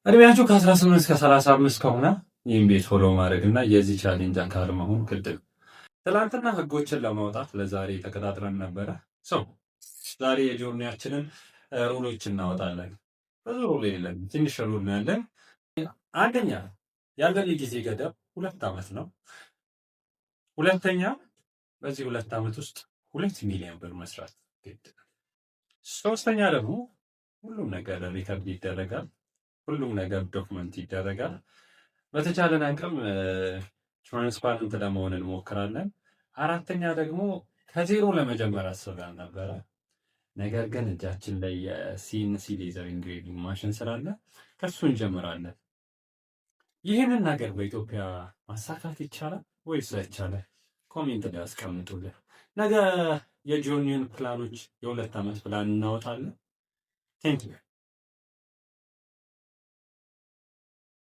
እድሜያችሁ ከ18 እስከ 35 ከሆነ ይህን ቤት ፎሎ ማድረግ እና የዚህ ቻሌንጅ አካል መሆን ግድ ነው። ትላንትና ህጎችን ለማውጣት ለዛሬ ተቀጣጥረን ነበረ። ሰው ዛሬ የጆርኒያችንን ሩሎች እናወጣለን። ብዙ ሩል የለን፣ ትንሽ ሩል ነው ያለን። አንደኛ ያለን የጊዜ ገደብ 2 ዓመት ነው። ሁለተኛ በዚህ 2 ዓመት ውስጥ 2 ሚሊዮን ብር መስራት ግድ። ሶስተኛ ደግሞ ሁሉም ነገር ሪከርድ ይደረጋል። ሁሉም ነገር ዶክመንት ይደረጋል። በተቻለን አቅም ትራንስፓረንት ለመሆን እንሞክራለን። አራተኛ ደግሞ ከዜሮ ለመጀመር አስበን ነበረ። ነገር ግን እጃችን ላይ የሲኤንሲ ሌዘር ኢንግሬቪንግ ማሽን ስላለ ከሱ እንጀምራለን። ይህንን ነገር በኢትዮጵያ ማሳካት ይቻላል ወይስ አይቻልም? ኮሜንት ላይ አስቀምጡልን። ነገ የጆርኒውን ፕላኖች የ2 ዓመት ፕላን እናወጣለን። ቴንክ ዩ